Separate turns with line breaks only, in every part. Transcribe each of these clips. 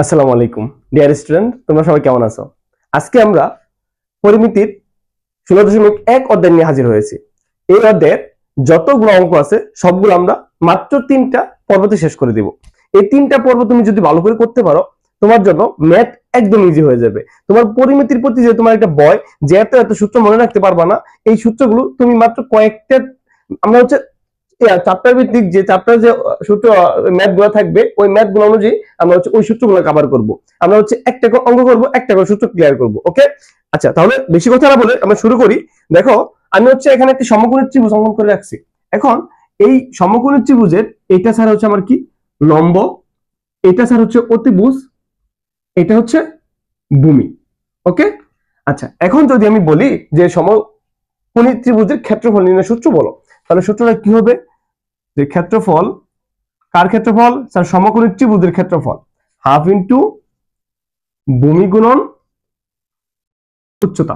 আসসালামু আলাইকুম dear student, তোমরা সবাই কেমন আছো? আজকে আমরা পরিমিতির 16.1 অধ্যায় নিয়ে হাজির হয়েছি। এই অধ্যায়ের যতগুলো অঙ্ক আছে সবগুলো আমরা মাত্র 3টা পর্বতে শেষ করে দিব। এই 3টা পর্ব তুমি যদি ভালো করে করতে পারো, তোমার জন্য ম্যাথ একদম ইজি হয়ে যাবে। তোমার পরিমিতির প্রতি যে তোমার একটা ভয়, যে এত সূত্র মনে রাখতে পারবা না, এই সূত্রগুলো তুমি মাত্র কয়েকটা, আমরা হচ্ছে চ্যাপ্টার ভিত্তিক যে চ্যাপ্টার যে সূত্র ম্যাথ গুলো থাকবে, ওই ম্যাথ গুলো অনুযায়ী আমরা হচ্ছে ওই সূত্রগুলো কভার করব। আমরা হচ্ছে একটা করে অঙ্ক করব, একটা করে সূত্র ক্লিয়ার করব। ওকে, আচ্ছা তাহলে বেশি কথা না বলে আমরা শুরু করি। দেখো, আমি হচ্ছে এখানে একটি সমকোণী ত্রিভুজ অঙ্কন করে রাখছি। এখন এই সমকোণী ত্রিভুজের এটা ছাড়া হচ্ছে আমার কি লম্ব, এটা ছাড়া হচ্ছে অতিভুজ, এটা হচ্ছে ভূমি। ওকে, আচ্ছা এখন যদি আমি বলি যে সমকোণী ত্রিভুজের ক্ষেত্রফল নির্ণয় সূত্র বলো, তাহলে সূত্রটা কি হবে? যে ক্ষেত্রফল, কার ক্ষেত্রফল? স্যার সমকোণী ত্রিভুজের ক্ষেত্রফল হাফ ইন্টু ভূমি গুণন উচ্চতা।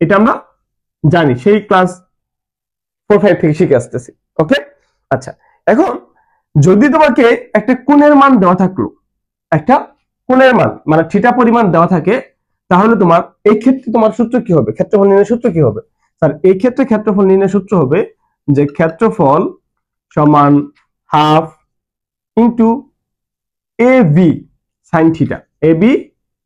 এটা আমরা জানি, সেই ক্লাস 4-5 থেকে শিখে আসতেছি। ওকে, আচ্ছা এখন যদি তোমাকে একটা কোণের মান দেওয়া থাকলো, একটা কোণের মান মানে থিটা পরিমাণ দেওয়া থাকে, তাহলে তোমার এই ক্ষেত্রে তোমার সূত্র কি হবে? ক্ষেত্রফল নির্ণয় সূত্র কি হবে? স্যার এই ক্ষেত্রে ক্ষেত্রফল নির্ণয় সূত্র হবে যে ক্ষেত্রফল সমান half into A B sine theta, A B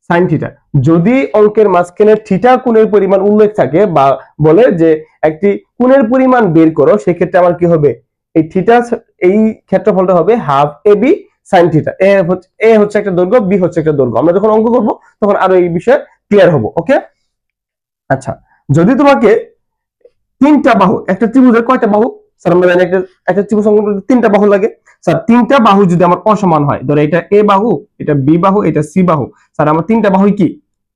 sine theta. যদি অঙ্কের মাঝখানে থিটা কোণের পরিমাণ উল্লেখ থাকে বা বলে যে একটি কোণের পরিমাণ বের করো, সেক্ষেত্রে আমার কি হবে? এই থিটা, এই ক্ষেত্রফলটা হবে half A B sine theta. এ হচ্ছে একটা দৈর্ঘ্য, বি হচ্ছে একটা দৈর্ঘ্য। আমরা যখন অঙ্ক করব তখন আরো এই বিষয়ে ক্লিয়ার হবো। ওকে, আচ্ছা যদি তোমাকে 3টা বাহু, একটা ত্রিভুজের কয়টা বাহু? স্যার আমরা জানি একটা ত্রিভুজ অঙ্কন করতে 3টা বাহু লাগে। স্যার 3টা বাহু যদি আমার অসমান হয়, ধরো এটা এ বাহু, এটা বি বাহু, এটা সি বাহু, স্যার আমার 3টা বাহুই কি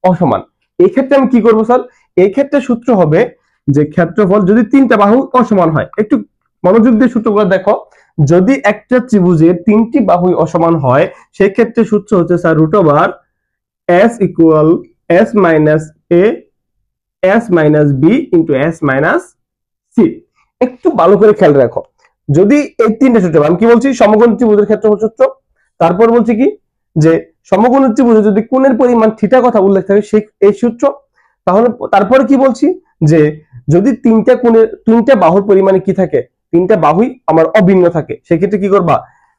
অসমান। এই ক্ষেত্রে আমি কি করব স্যার? এই ক্ষেত্রে সূত্র হবে যে ক্ষেত্রফল যদি 3টা বাহু অসমান হয়, একটু মনোযোগ দিয়ে সূত্রগুলো দেখো। যদি একটা ত্রিভুজের 3টি বাহুই অসমান হয়, সেই ক্ষেত্রে সূত্র হচ্ছে sir root over s equal s minus a s minus b into s minus C. একটু ভালো করে খেয়াল রাখো, যদি এই 3টা সূত্র, আমি কি বলছি? সমকোণী ত্রিভুজের ক্ষেত্রফল সূত্র, তারপর বলছি কি যে সমকোণী ত্রিভুজে যদি কোণের পরিমাণ থিটা কথা উল্লেখ থাকে সেই এই সূত্র। তাহলে তারপরে কি বলছি যে যদি 3টা বাহুর পরিমাণে কি থাকে, 3টা বাহুই আমার অভিন্ন থাকে, সেক্ষেত্রে কি করবা?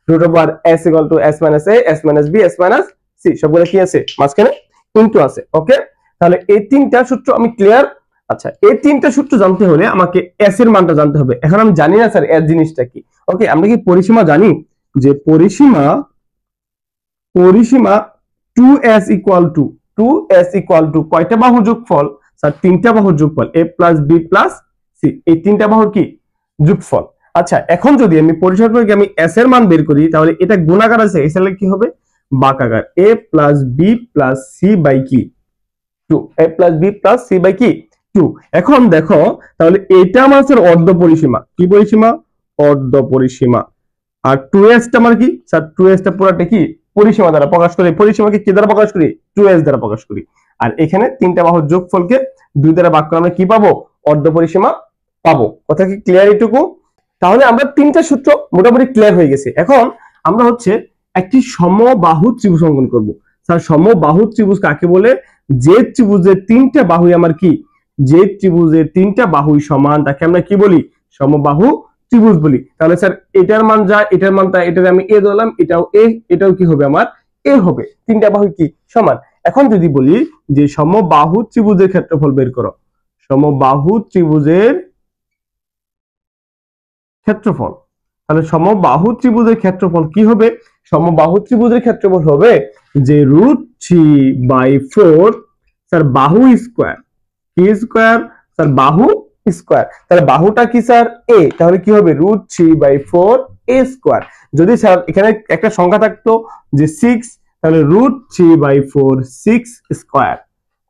Root over s equal to s minus a s minus b s minus C, সবগুলো কি আছে মাঝখানে ইনটু আছে। ওকে, তাহলে এই 3টা সূত্র আমি ক্লিয়ার। আচ্ছা এই 3টা সূত্র জানতে হলে আমাকে s এর মানটা জানতে হবে। এখন আমি জানি না স্যার s জিনিসটা কি। ওকে, আমরা কি পরিসীমা জানি? যে পরিসীমা 2s ইকুয়াল টু কয়টা বাহুর যোগফল? স্যার 3টা বাহুর যোগফল a plus b plus C, এই 3টা বাহুর কি যোগফল। আচ্ছা এখন যদি আমি পরিসীমা থেকে আমি s এর মান বের করি, তাহলে এটা গুণাকার আছে, এসএল কি হবে? বাঁকাকার, a plus b plus C by কি 2, a plus b plus C by কি 2। এখন দেখো, তাহলে এটা আমার স্যার অর্ধ পরিসীমা। কি পরিসীমা? অর্ধ পরিসীমা। আর 2s টা আমার কি স্যার? 2s টা পুরোটা কি পরিসীমা দ্বারা প্রকাশ করি। পরিসীমাকে কি দ্বারা প্রকাশ করি? 2s দ্বারা প্রকাশ করি। আর এখানে 3টা বাহুর যোগফলকে 2 দ্বারা ভাগ করে আমরা কি পাবো? অর্ধ পরিসীমা পাবো। কথা কি ক্লিয়ার এটুকু? তাহলে আমরা 3টা সূত্র মোটামুটি ক্লিয়ার হয়ে গেছে। এখন আমরা হচ্ছে একটি সমবাহু ত্রিভুজ অঙ্কন করব। স্যার সমবাহু ত্রিভুজ কাকে বলে? যে ত্রিভুজের 3টা বাহুই আমার কি, যে ত্রিভুজের 3টা বাহুই সমান, তাকে আমরা কি বলি? সমবাহু ত্রিভুজ বলি। তাহলে স্যার এটার মান যা, এটার মান তা, এটার আমি এ ধরলাম, এটাও এ, এটাও কি হবে আমার এ হবে। 3টা বাহু কি সমান। এখন যদি বলি যে সমবাহু ত্রিভুজের ক্ষেত্রফল বের করো, সমবাহু ত্রিভুজের ক্ষেত্রফল, তাহলে সমবাহু ত্রিভুজের ক্ষেত্রফল কি হবে? সমবাহু ত্রিভুজের ক্ষেত্রফল হবে যে √3/4 স্যার বাহু স্কয়ার, কি স্কয়ার? স্যার বাহু স্কয়ার। তাহলে বাহুটা কি স্যার? a, তাহলে কি হবে? √3/4 a স্কয়ার। যদি স্যার এখানে একটা সংখ্যা থাকতো যে 6, তাহলে √3/4 6 স্কয়ার।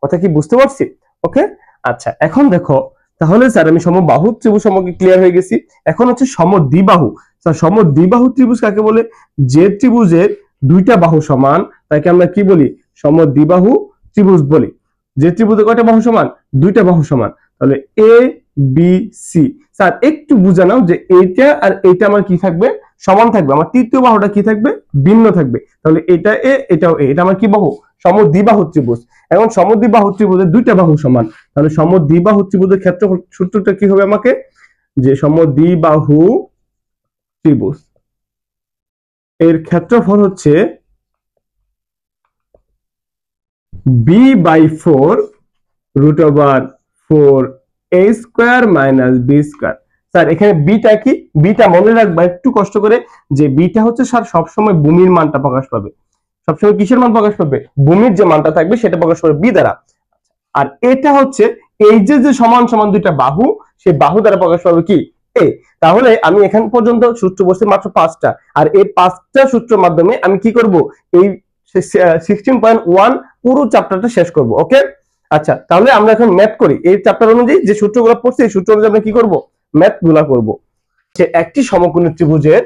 কথা কি বুঝতে পারছি? ওকে, আচ্ছা এখন দেখো, তাহলে স্যার আমি সমবাহু ত্রিভুজ সম্পর্কে ক্লিয়ার হয়ে গেছি। এখন হচ্ছে সমদ্বিবাহু। স্যার সমদ্বিবাহু ত্রিভুজ কাকে বলে? যে ত্রিভুজের 2টা বাহু সমান, তাকে আমরা কি বলি? সমদ্বিবাহু ত্রিভুজ বলি। যে ত্রিভুজের কয়টা বাহু সমান? 2টা বাহু সমান। তাহলে a বি সি। স্যার একটু বুঝে নাও যে এইটা আর এইটা আমার কি থাকবে, সমান থাকবে, আমার তৃতীয় বাহুটা কি থাকবে, ভিন্ন থাকবে। তাহলে এটা এ এটাও এ, এটা আমার কি বাহু, সমদ্বিবাহু ত্রিভুজ। এখন সমদ্বিবাহু ত্রিভুজের দুইটা বাহু সমান, তাহলে সমদ্বিবাহু ত্রিভুজের ক্ষেত্রফল সূত্রটা কি হবে আমাকে, যে সমদ্বিবাহু ত্রিভুজ এর ক্ষেত্রফল হচ্ছে b/4 √4 a square minus b square. Sir এখানে বিটা কি, বিটা মনে রাখবা একটু কষ্ট করে, যে বিটা হচ্ছে স্যার সবসময় ভূমির মানটা প্রকাশ পাবে, সবসময় কিসের মান প্রকাশ পাবে, ভূমির যে মানটা থাকবে সেটা প্রকাশ পাবে বি দ্বারা। আর এটা হচ্ছে এই যে যে সমান সমান দুইটা বাহু, সেই বাহু দ্বারা প্রকাশ পাবে কি, এ। তাহলে আমি এখান পর্যন্ত সূত্র বলছি মাত্র 5টা, আর এই 5টা সূত্রের মাধ্যমে আমি কি করব, এই 16.1 পুরো চ্যাপ্টারটা শেষ করব। ওকে, আচ্ছা তাহলে আমরা এখন ম্যাথ করি, এই চ্যাপ্টার অনুযায়ী যে সূত্রগুলো পড়ছি এই সূত্র অনুযায়ী আমরা কি করব, ম্যাথ গুলা করব। যে একটি সমকোণী ত্রিভুজের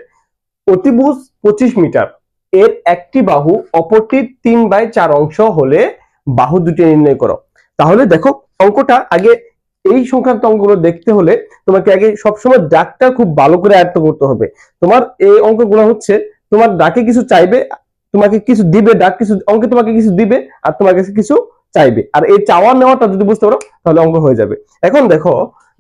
অতিভুজ 25 মিটার, এর একটি বাহু অপরটির 3/4 অংশ হলে বাহু দুটি নির্ণয় করো। তাহলে দেখো অঙ্কটা আগে, এই সংক্রান্ত অঙ্কগুলো দেখতে হলে তোমাকে আগে সবসময় ডাকটা খুব ভালো করে আয়ত্ত করতে হবে। তোমার এই অঙ্কগুলো হচ্ছে, তোমার ডাকে কিছু চাইবে, তোমাকে কিছু দিবে, ডাক কিছু অঙ্কে তোমাকে কিছু দিবে আর তোমার কাছে কিছু চাইবে, আর এই চাওয়া নেওয়াটা যদি বুঝতে পারো তাহলে অঙ্ক হয়ে যাবে। এখন দেখো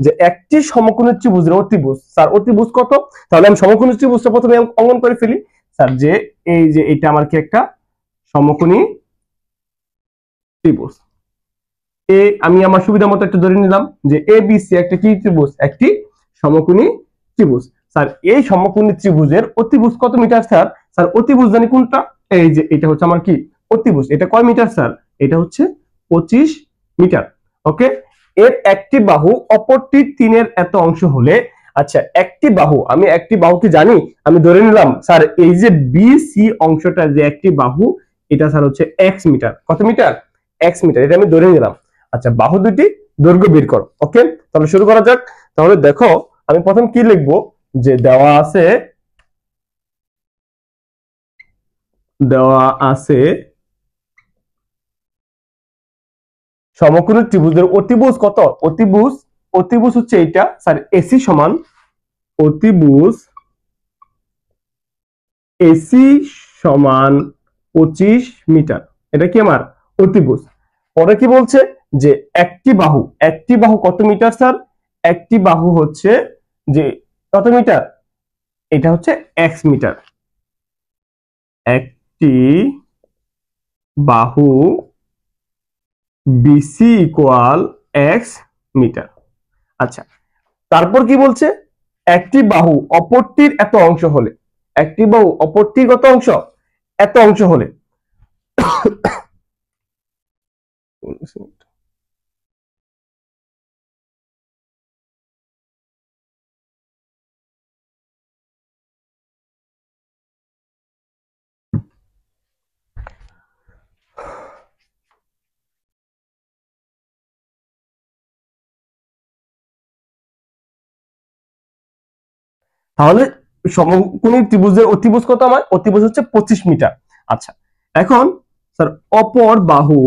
যে একটি সমকোণী ত্রিভুজের অতিভুজ, স্যার অতিভুজ কত, তাহলে আমি সমকোণী ত্রিভুজটা প্রথমে অঙ্কন করে ফেলি। স্যার যে এই যে এটা আমার কি একটা সমকোণী ত্রিভুজ, এ আমি আমার সুবিধা মতো একটা ধরে নিলাম যে এ বি সি একটা কি ত্রিভুজ, একটি সমকোণী ত্রিভুজ। স্যার এই সমকোণী ত্রিভুজের অতিভুজ কত মিটার স্যার, স্যার অতিভুজ জানি কোনটা, এই যে এটা হচ্ছে আমার কি অতিভুজ, এটা কয় মিটার স্যার, এটা হচ্ছে 25 মিটার। ওকে, এর একটি বাহু অপরটির 3-এর এত অংশ হলে, আচ্ছা একটি বাহু, আমি একটি বাহু কি জানি, আমি ধরে নিলাম স্যার এই যে বি সি অংশটা যে একটি বাহু, এটা স্যার হচ্ছে এক্স মিটার, কত মিটার, এক্স মিটার, এটা আমি ধরে নিলাম। আচ্ছা বাহু দুটি দৈর্ঘ্য বের করো। ওকে, তাহলে শুরু করা যাক। তাহলে দেখো আমি প্রথম কি লিখবো, যে দেওয়া আছে সমকোণী ত্রিভুজের অতিভুজ কত, অতিভুজ হচ্ছে এইটা স্যার এসি সমান, অতিভুজ এসি সমান 25 মিটার, এটা কি আমার অতিভুজ। পরে কি বলছে যে একটি বাহু কত মিটার স্যার, একটি বাহু হচ্ছে যে কত মিটার, এটা হচ্ছে এক্স মিটার, একটি বাহু বিসি ইকুয়াল এক্স মিটার। আচ্ছা তারপর কি বলছে, একটি বাহু অপরটির এত অংশ হলে, একটি বাহু অপরটির কত অংশ, এত অংশ হলে, তাহলে সমকোণী ত্রিভুজের অতিভুজ কত, আমার অতিভুজ হচ্ছে 25 মিটার। আচ্ছা এখন স্যার অপর বাহু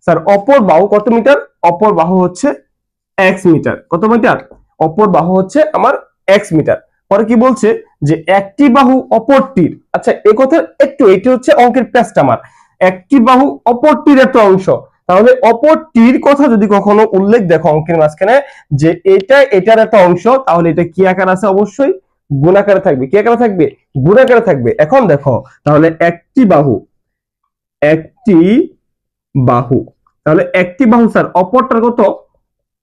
স্যার অপর বাহু কত মিটার, অপর বাহু হচ্ছে এক্স মিটার, কত মিটার, অপর বাহু হচ্ছে আমার এক্স মিটার। পরে কি বলছে যে একটি বাহু অপরটির, আচ্ছা এই কথা একটু, এটা হচ্ছে অঙ্কের প্যাচটা আমার, একটি বাহু অপরটির এত অংশ, তাহলে অপরটির কথা যদি কখনো উল্লেখ দেখো অঙ্কের মাঝখানে যে এটার একটা অংশ, তাহলে এটা কি আকার আছে, অবশ্যই গুণাকারে থাকবে, কি আকারে থাকবে, গুণাকারে থাকবে। এখন দেখো তাহলে একটি বাহু তাহলে একটি বাহু স্যার অপরটার কত,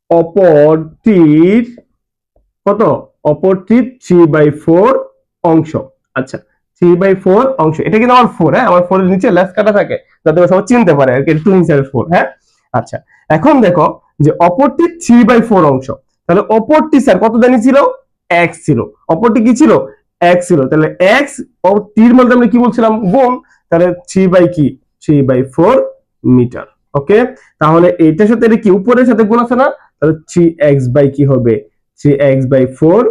অপরটির কত, অপরটির 3/4 অংশ। আচ্ছা 3/4 অংশ, এটা কিন্তু আমার 4, হ্যাঁ আমার 4 এর নিচে লেস কাটা থাকে যাতে সবাই চিনতে পারে আর কি, 2 হিসাবে 4। হ্যাঁ আচ্ছা এখন দেখো যে অপরটির 3/4 অংশ, তাহলে অপরটি স্যার কত জানিয়েছিল, x ছিল, অপরটি কি ছিল, x ছিল, তাহলে x ও টির মধ্যে আমরা কি বলছিলাম, গুণ, তাহলে 3/4 মিটার। ওকে, তাহলে এইটার সাথে এটা কি উপরের সাথে গুণ আছে না, তাহলে 3x বাই কি হবে, 3x/4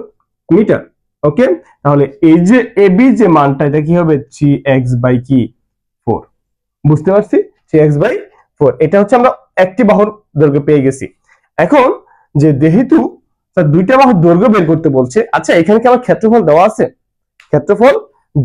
মিটার। ওকে, তাহলে এই যে এবি যে মানটা, এটা কি হবে 3x/4, বুঝতে পারছি, 3x/4 4। এটা হচ্ছে আমরা একটি বাহুর দৈর্ঘ্য পেয়ে গেছি। এখন যে যেহেতু স্যার দুইটা বাহুর দৈর্ঘ্য বের করতে বলছে, আচ্ছা এখানে কি আমার ক্ষেত্রফল দেওয়া আছে? ক্ষেত্রফল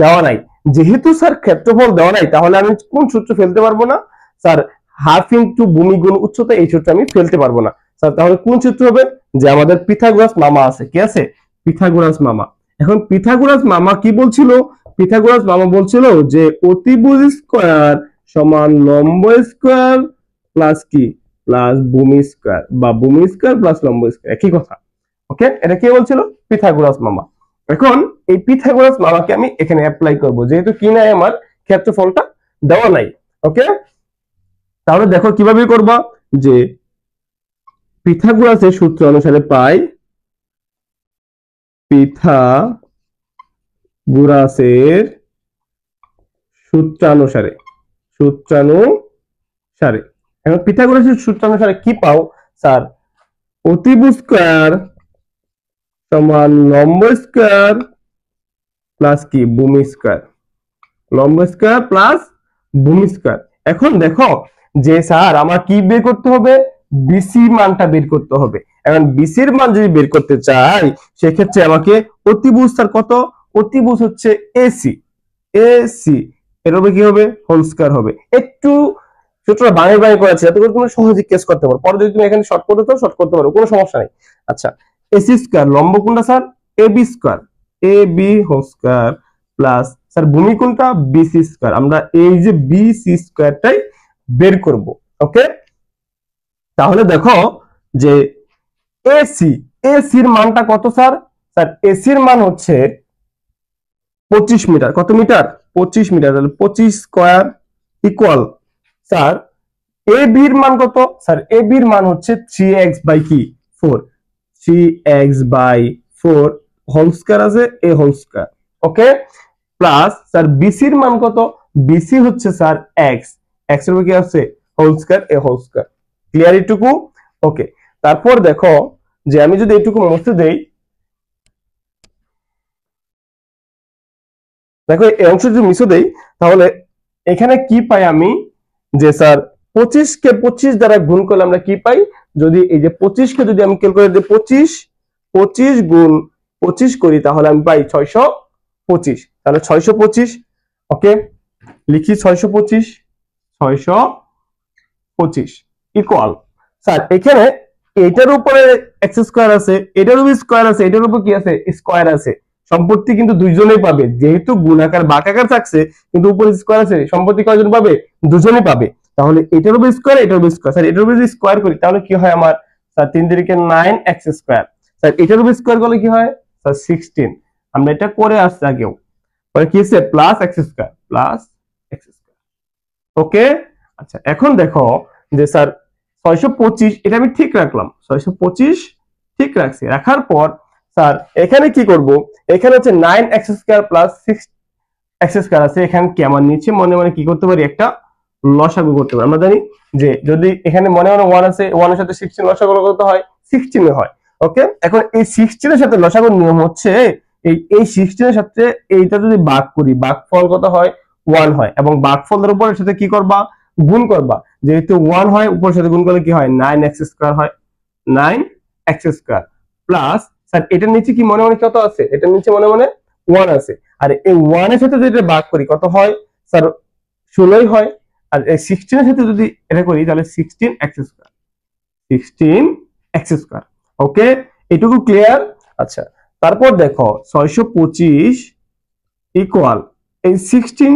দেওয়া নাই। যেহেতু স্যার ক্ষেত্রফল দেওয়া নাই, তাহলে আমি কোন সূত্র ফেলতে পারবো না? স্যার হাফ ইনটু ভূমি গুণ উচ্চতা, এই সূত্র আমি ফেলতে পারবো না। স্যার তাহলে কোন সূত্র হবে? যে আমাদের পিথাগোরাস মামা আছে, কি আছে? পিথাগোরাস মামা। এখন পিথাগোরাস মামা কি বলছিল? পিথাগোরাস মামা বলছিল যে অতিভুজ স্কয়ার সমান লম্ব স্কয়ার প্লাস কি, প্লাস ভূমি স্কয়ার, বা ভূমি স্কয়ার প্লাস লম্ব স্কয়ার, একই কথা। ওকে, এটা কে বলছিল? পিথাগোরাস মামা। এখন এই পিথাগোরাস মামাকে আমি এখানে অ্যাপ্লাই করব, যেহেতু কি নাই, আমার ক্ষেত্রফলটা দেওয়া নাই। ওকে, তাহলে দেখো কিভাবে করবা, যে পিথাগোরাসের সূত্র অনুসারে পাই, পিথাগোরাসের সূত্রানুসারে, সূত্রানুসারে এখন পিথাগোরাসের সূত্রানুসারে কি পাও? স্যার অতিভুজ স্কয়ার সমান লম্ব স্কয়ার প্লাস কি, ভূমি স্কয়ার, লম্ব স্কয়ার প্লাস ভূমি স্কয়ার। এখন দেখো যে স্যার আমার কি বের করতে হবে? বিসি মানটা বের করতে হবে। এখন বিসির মান যদি বের করতে চাই, সেক্ষেত্রে আমাকে অতিভুজ, স্যার কত? অতিভুজ হচ্ছে এসি, এসি এর হবে কি হবে? হোল স্কয়ার হবে। একটু সূত্রটা বাঙালি বাঙালি করেছে, যাতে করে তুমি সহজে কেস করতে পারো। পরে যদি তুমি এখানে শর্ট করতে চাও, শর্ট করতে পারো, কোনো সমস্যা নেই। আচ্ছা, এসি স্কয়ার, লম্ব কোনটা sir? AB square, AB whole square plus sir ভূমি কোনটা? BC square. আমরা এই যে বিসি স্কয়ারটাই বের করব। ওকে, তাহলে দেখো যে এসি, এসির মানটা কত স্যার? স্যার এসির মান হচ্ছে 25 মিটার। কত মিটার? 25 মিটার। তাহলে 25 স্কয়ার ইকুয়াল স্যার এ বির মান কত? স্যার এ বির মান হচ্ছে 3x বাই কি, 4, 3x বাই 4 হোল স্কয়ার আছে, এ হোল স্কয়ার। ওকে, প্লাস স্যার বিসির মান কত? বিসি হচ্ছে স্যার x, x এর উপর কি আছে? হোল স্কয়ার, এ হোল স্কয়ার। ক্লিয়ার এটুকু? ওকে, তারপর দেখো যে আমি যদি এটুকু মুছে দেই, দেখো এই অংশ যদি মুছে দেই, তাহলে এখানে কি পাই আমি? যে স্যার 25 কে 25 দ্বারা গুণ করলে আমরা কি পাই? যদি এই যে 25 কে যদি আমি ক্যালকুলেট দিই, 25 গুণ 25 করি, তাহলে আমি পাই 625। তাহলে 625, ওকে লিখি 625 ইকুয়াল স্যার এখানে এটার উপরে এক্স স্কয়ার আছে, এটার উপর স্কয়ার আছে, এটার উপর কি আছে? স্কয়ার আছে। সম্পত্তি কিন্তু দুইজনেই পাবে, যেহেতু গুণাকার বাঁকাকার থাকছে কিন্তু উপরে স্কয়ার আছে, সম্পত্তি কয়জন পাবে? দুজনেই পাবে। তাহলে এটার উপর স্কয়ার, এটার উপর স্কয়ার। স্যার এটার উপর যদি স্কয়ার করি, তাহলে কি হয় আমার? Sir 3 3 9 x square. স্যার এটার উপর স্কয়ার করলে কি হয়? স্যার 16। আমরা এটা করে আসছি আগেও। পরে কি আছে? Plus x square, plus x square. Okay, আচ্ছা এখন দেখো যে স্যার 625 এটা আমি ঠিক রাখলাম, 625 ঠিক রাখছি। রাখার পর স্যার এখানে কি করব? এখানে হচ্ছে 9x square plus 6x square আছে। এখানে কি আমার নিচে মনে মনে কি করতে পারি? একটা লসাগু করতে পারি। আমরা জানি যে যদি এখানে মনে মনে 1 আছে, 1 এর সাথে 16 লসাগু কত হয়? 16 হয়। ওকে, এখন এই 16 এর সাথে লসাগুর নিয়ম হচ্ছে এই 16 এর সাথে এইটা যদি ভাগ করি, ভাগফল কত হয়? 1 হয়। এবং ভাগফলের উপরের সাথে কি করবা? গুণ করবা। যেহেতু 1 হয়, উপরের সাথে গুণ করলে কি হয়? 9x স্কয়ার হয়, 9x স্কয়ার প্লাস স্যার এটার নিচে কি মনে মনে কত আছে? এটার নিচে মনে মনে 1 আছে। আর এই 1 এর সাথে যদি ভাগ করি, কত হয় স্যার? 16 হয়। আর এই 16 এর সাথে যদি এটা করি, তাহলে 16x স্কয়ার, 16x স্কয়ার। ওকে, এটুকু ক্লিয়ার? আচ্ছা, তারপর দেখো 625 ইকুয়াল এই 16,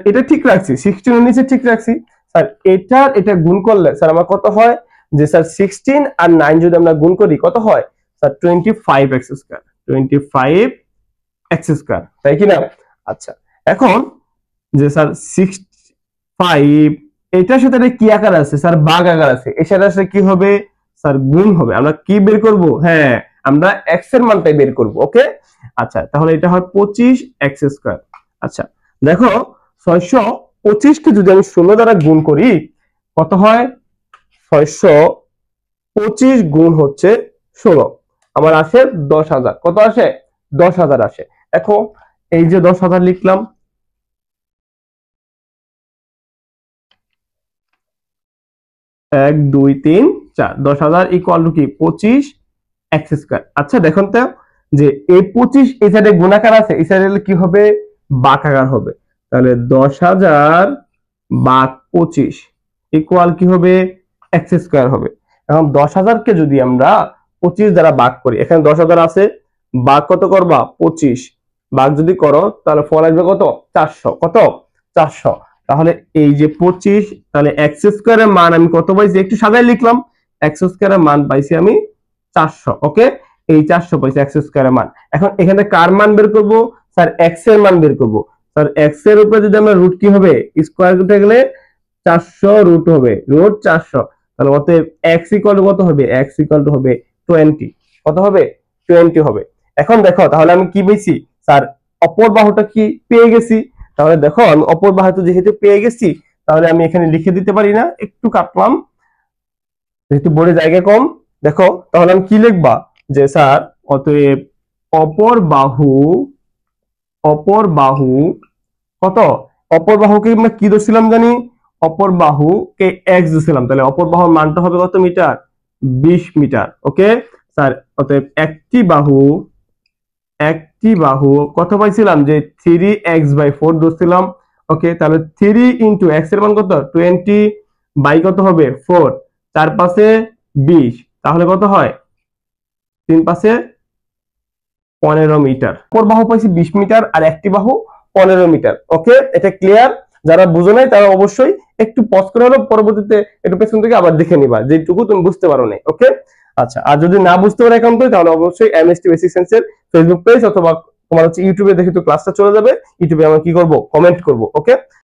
এটা ঠিক রাখছি, 16 এর নিচে ঠিক রাখছি। স্যার এটা গুণ করলে স্যার আমার কত হয়? যে স্যার 16 আর 9 যদি আমরা গুণ করি, কত হয়? Sir 25x square, 25x square, তাই কি না? আচ্ছা, এখন যে স্যার 65 এটার সাথে এটা কি আকার আছে? স্যার ভাগ আকার আছে। এর সাথে আসলে কি হবে? স্যার গুণ হবে। আমরা কি বের করব? হ্যাঁ, আমরা x এর মানটাই বের করব। ওকে, আচ্ছা তাহলে এটা হয় 25x স্কয়ার। আচ্ছা দেখো 625 কে যদি আমি 16 দ্বারা গুণ করি, কত হয়? 625 গুণ হচ্ছে 16, আমার আসে 10,000। কত আসে? 10,000 আসে। দেখো এই যে 10,000 লিখলাম, 1 2 3 4 10,000 ইকুয়াল টু কি 25 এক্স স্কয়ার। আচ্ছা দেখুন তো যে এই 25 এই সাইডে গুণাকার আছে, এই সাইডে কি হবে বাঁকাকার হবে। তাহলে 10,000 ভাগ 25 ইকুয়াল কি হবে এক্স স্কয়ার হবে। এখন 10,000 কে যদি আমরা 25 দ্বারা ভাগ করি, এখানে 10,000 আছে, ভাগ কত করবা 25, ভাগ যদি করো তাহলে ফল আসবে কত 400, কত 400। তাহলে এই যে 25, তাহলে এক্স স্কয়ারের মান আমি কত পাইছি একটু সাজাই লিখলাম, এক্স স্কয়ারের মান পাইছি আমি 400। ওকে, এই 400 পাইছি এক্স স্কয়ারের মান। এখন এখানে কার মান বের করব স্যার, এক্স এর মান বের করব স্যার। এক্স এর উপরে যদি আমরা রুট কি হবে স্কয়ার করতে গেলে 400 রুট হবে, রুট 400। তাহলে অতএব এক্স ইকুয়াল টু কত হবে, এক্স ইকুয়াল টু হবে 20, কত হবে 20 হবে। এখন দেখো তাহলে আমি কি পেয়েছি স্যার, অপর বাহুটা কি পেয়ে গেছি। তাহলে দেখো আমি অপর বাহুটা যেহেতু পেয়ে গেছি, তাহলে আমি এখানে লিখে দিতে পারি না, একটু কাটলাম যেহেতু বোর্ডে জায়গা কম। দেখো তাহলে আমি কি লিখবা যে স্যার অতএব অপর বাহু, অপর বাহু কত, অপর বাহুকে আমরা কি ধরছিলাম জানি, অপর বাহুকে এক্স ধরছিলাম, তাহলে অপর বাহুর মানটা হবে কত মিটার 20 মিটার। ওকে স্যার, অতএব একটি বাহু, একটি বাহু কত পাইছিলাম যে 3x/4 ধরছিলাম। ওকে, তাহলে 3 ইন্টু এক্স এর মান কত 20 বাই কত হবে 4, 4 পাশে 20, তাহলে কত হয় 3 পাশে 15 মিটার। অপর বাহু পাইছি 20 মিটার আর একটি বাহু 15 মিটার। ওকে, এটা ক্লিয়ার? যারা বুঝো নাই তারা অবশ্যই একটু পজ করে হলো পরবর্তীতে একটু পেছন থেকে আবার দেখে নিবা যেটুকু তুমি বুঝতে পারো নাই। ওকে, আচ্ছা, আর যদি না বুঝতে পারো এখন তাহলে অবশ্যই এমএসটি বেসিক সায়েন্সের ফেসবুক পেজ অথবা তোমার হচ্ছে ইউটিউবে দেখে তো ক্লাসটা চলে যাবে, ইউটিউবে আমরা কি করব কমেন্ট করব। ওকে।